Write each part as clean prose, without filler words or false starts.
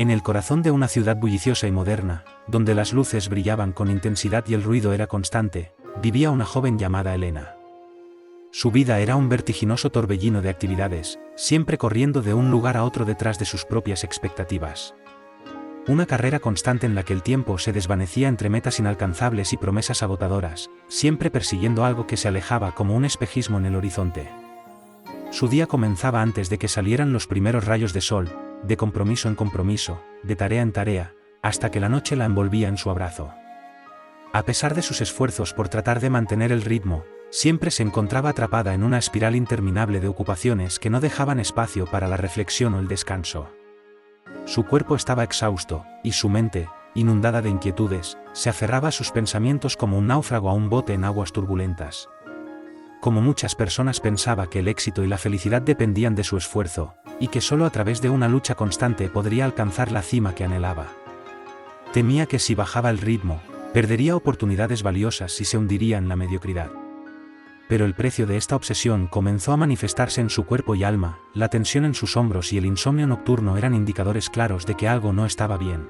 En el corazón de una ciudad bulliciosa y moderna, donde las luces brillaban con intensidad y el ruido era constante, vivía una joven llamada Elena. Su vida era un vertiginoso torbellino de actividades, siempre corriendo de un lugar a otro detrás de sus propias expectativas. Una carrera constante en la que el tiempo se desvanecía entre metas inalcanzables y promesas agotadoras, siempre persiguiendo algo que se alejaba como un espejismo en el horizonte. Su día comenzaba antes de que salieran los primeros rayos de sol, de compromiso en compromiso, de tarea en tarea, hasta que la noche la envolvía en su abrazo. A pesar de sus esfuerzos por tratar de mantener el ritmo, siempre se encontraba atrapada en una espiral interminable de ocupaciones que no dejaban espacio para la reflexión o el descanso. Su cuerpo estaba exhausto, y su mente, inundada de inquietudes, se aferraba a sus pensamientos como un náufrago a un bote en aguas turbulentas. Como muchas personas pensaba que el éxito y la felicidad dependían de su esfuerzo, y que solo a través de una lucha constante podría alcanzar la cima que anhelaba. Temía que si bajaba el ritmo, perdería oportunidades valiosas y se hundiría en la mediocridad. Pero el precio de esta obsesión comenzó a manifestarse en su cuerpo y alma, la tensión en sus hombros y el insomnio nocturno eran indicadores claros de que algo no estaba bien.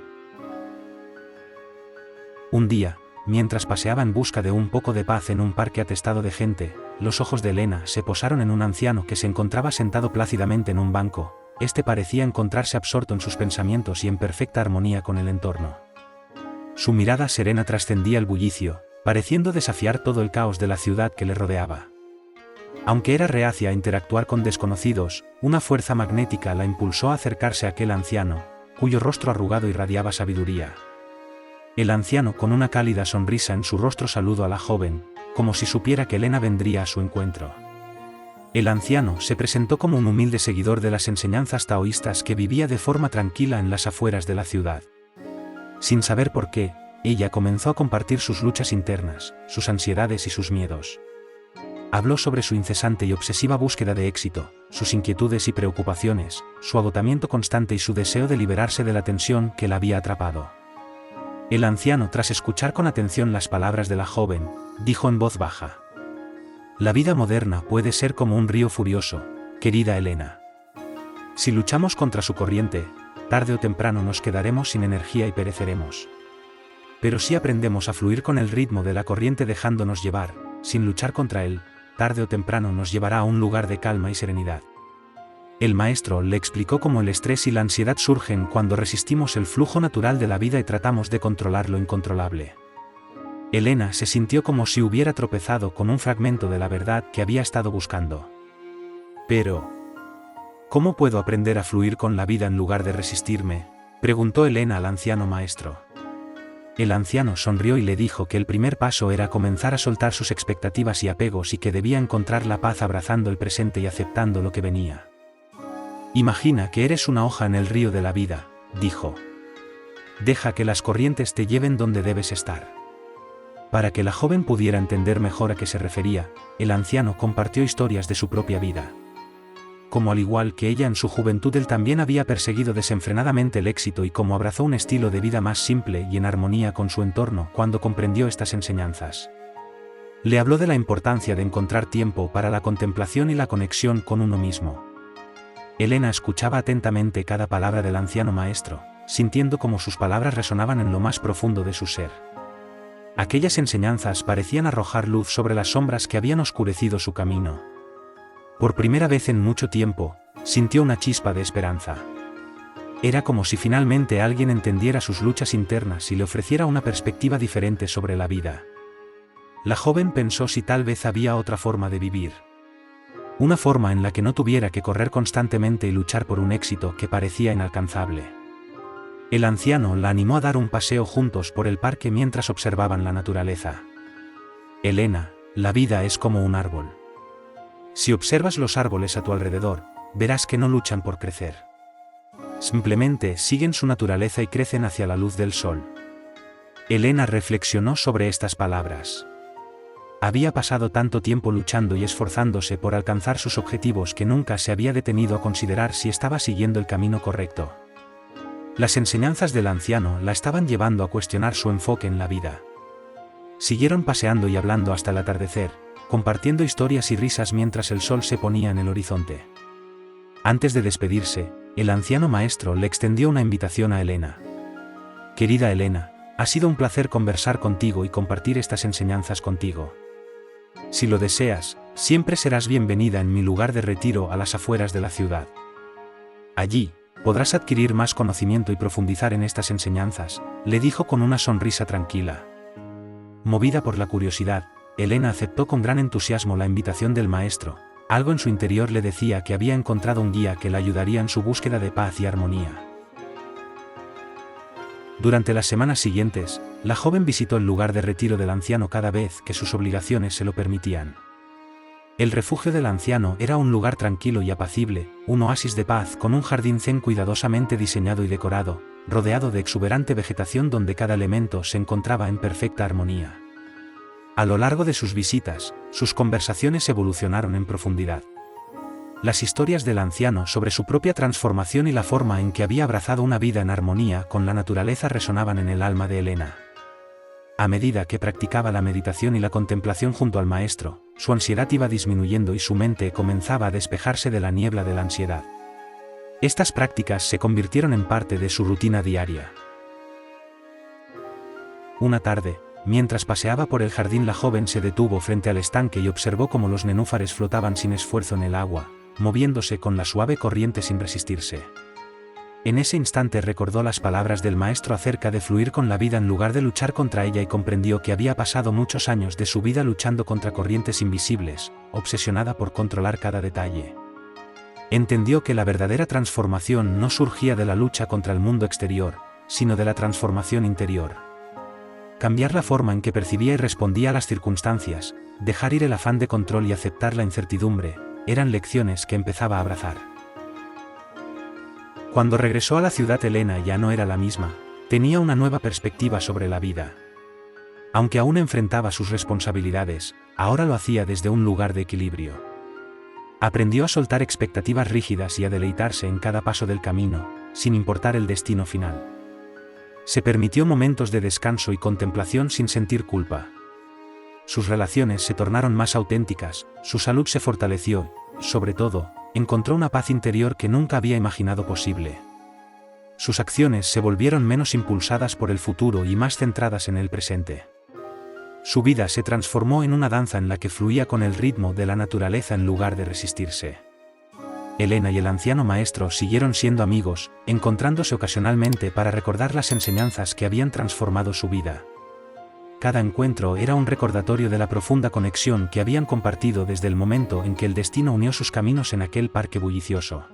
Un día, mientras paseaba en busca de un poco de paz en un parque atestado de gente, los ojos de Elena se posaron en un anciano que se encontraba sentado plácidamente en un banco. Este parecía encontrarse absorto en sus pensamientos y en perfecta armonía con el entorno. Su mirada serena trascendía el bullicio, pareciendo desafiar todo el caos de la ciudad que le rodeaba. Aunque era reacia a interactuar con desconocidos, una fuerza magnética la impulsó a acercarse a aquel anciano, cuyo rostro arrugado irradiaba sabiduría. El anciano, con una cálida sonrisa en su rostro, saludó a la joven, como si supiera que Elena vendría a su encuentro. El anciano se presentó como un humilde seguidor de las enseñanzas taoístas que vivía de forma tranquila en las afueras de la ciudad. Sin saber por qué, ella comenzó a compartir sus luchas internas, sus ansiedades y sus miedos. Habló sobre su incesante y obsesiva búsqueda de éxito, sus inquietudes y preocupaciones, su agotamiento constante y su deseo de liberarse de la tensión que la había atrapado. El anciano, tras escuchar con atención las palabras de la joven, dijo en voz baja: «La vida moderna puede ser como un río furioso, querida Elena. Si luchamos contra su corriente, tarde o temprano nos quedaremos sin energía y pereceremos. Pero si aprendemos a fluir con el ritmo de la corriente dejándonos llevar, sin luchar contra él, tarde o temprano nos llevará a un lugar de calma y serenidad». El maestro le explicó cómo el estrés y la ansiedad surgen cuando resistimos el flujo natural de la vida y tratamos de controlar lo incontrolable. Elena se sintió como si hubiera tropezado con un fragmento de la verdad que había estado buscando. Pero, ¿cómo puedo aprender a fluir con la vida en lugar de resistirme?, preguntó Elena al anciano maestro. El anciano sonrió y le dijo que el primer paso era comenzar a soltar sus expectativas y apegos y que debía encontrar la paz abrazando el presente y aceptando lo que venía. «Imagina que eres una hoja en el río de la vida», dijo. «Deja que las corrientes te lleven donde debes estar». Para que la joven pudiera entender mejor a qué se refería, el anciano compartió historias de su propia vida. Como al igual que ella en su juventud, él también había perseguido desenfrenadamente el éxito y cómo abrazó un estilo de vida más simple y en armonía con su entorno cuando comprendió estas enseñanzas. Le habló de la importancia de encontrar tiempo para la contemplación y la conexión con uno mismo. Elena escuchaba atentamente cada palabra del anciano maestro, sintiendo cómo sus palabras resonaban en lo más profundo de su ser. Aquellas enseñanzas parecían arrojar luz sobre las sombras que habían oscurecido su camino. Por primera vez en mucho tiempo, sintió una chispa de esperanza. Era como si finalmente alguien entendiera sus luchas internas y le ofreciera una perspectiva diferente sobre la vida. La joven pensó si tal vez había otra forma de vivir. Una forma en la que no tuviera que correr constantemente y luchar por un éxito que parecía inalcanzable. El anciano la animó a dar un paseo juntos por el parque mientras observaban la naturaleza. «Elena, la vida es como un árbol. Si observas los árboles a tu alrededor, verás que no luchan por crecer. Simplemente siguen su naturaleza y crecen hacia la luz del sol». Elena reflexionó sobre estas palabras. Había pasado tanto tiempo luchando y esforzándose por alcanzar sus objetivos que nunca se había detenido a considerar si estaba siguiendo el camino correcto. Las enseñanzas del anciano la estaban llevando a cuestionar su enfoque en la vida. Siguieron paseando y hablando hasta el atardecer, compartiendo historias y risas mientras el sol se ponía en el horizonte. Antes de despedirse, el anciano maestro le extendió una invitación a Elena. Querida Elena, ha sido un placer conversar contigo y compartir estas enseñanzas contigo. Si lo deseas, siempre serás bienvenida en mi lugar de retiro a las afueras de la ciudad. Allí, podrás adquirir más conocimiento y profundizar en estas enseñanzas, le dijo con una sonrisa tranquila. Movida por la curiosidad, Elena aceptó con gran entusiasmo la invitación del maestro. Algo en su interior le decía que había encontrado un guía que la ayudaría en su búsqueda de paz y armonía. Durante las semanas siguientes, la joven visitó el lugar de retiro del anciano cada vez que sus obligaciones se lo permitían. El refugio del anciano era un lugar tranquilo y apacible, un oasis de paz con un jardín zen cuidadosamente diseñado y decorado, rodeado de exuberante vegetación donde cada elemento se encontraba en perfecta armonía. A lo largo de sus visitas, sus conversaciones evolucionaron en profundidad. Las historias del anciano sobre su propia transformación y la forma en que había abrazado una vida en armonía con la naturaleza resonaban en el alma de Elena. A medida que practicaba la meditación y la contemplación junto al maestro, su ansiedad iba disminuyendo y su mente comenzaba a despejarse de la niebla de la ansiedad. Estas prácticas se convirtieron en parte de su rutina diaria. Una tarde, mientras paseaba por el jardín, la joven se detuvo frente al estanque y observó cómo los nenúfares flotaban sin esfuerzo en el agua, moviéndose con la suave corriente sin resistirse. En ese instante recordó las palabras del maestro acerca de fluir con la vida en lugar de luchar contra ella y comprendió que había pasado muchos años de su vida luchando contra corrientes invisibles, obsesionada por controlar cada detalle. Entendió que la verdadera transformación no surgía de la lucha contra el mundo exterior, sino de la transformación interior. Cambiar la forma en que percibía y respondía a las circunstancias, dejar ir el afán de control y aceptar la incertidumbre, eran lecciones que empezaba a abrazar. Cuando regresó a la ciudad, Elena ya no era la misma, tenía una nueva perspectiva sobre la vida. Aunque aún enfrentaba sus responsabilidades, ahora lo hacía desde un lugar de equilibrio. Aprendió a soltar expectativas rígidas y a deleitarse en cada paso del camino, sin importar el destino final. Se permitió momentos de descanso y contemplación sin sentir culpa. Sus relaciones se tornaron más auténticas, su salud se fortaleció, y, sobre todo, encontró una paz interior que nunca había imaginado posible. Sus acciones se volvieron menos impulsadas por el futuro y más centradas en el presente. Su vida se transformó en una danza en la que fluía con el ritmo de la naturaleza en lugar de resistirse. Elena y el anciano maestro siguieron siendo amigos, encontrándose ocasionalmente para recordar las enseñanzas que habían transformado su vida. Cada encuentro era un recordatorio de la profunda conexión que habían compartido desde el momento en que el destino unió sus caminos en aquel parque bullicioso.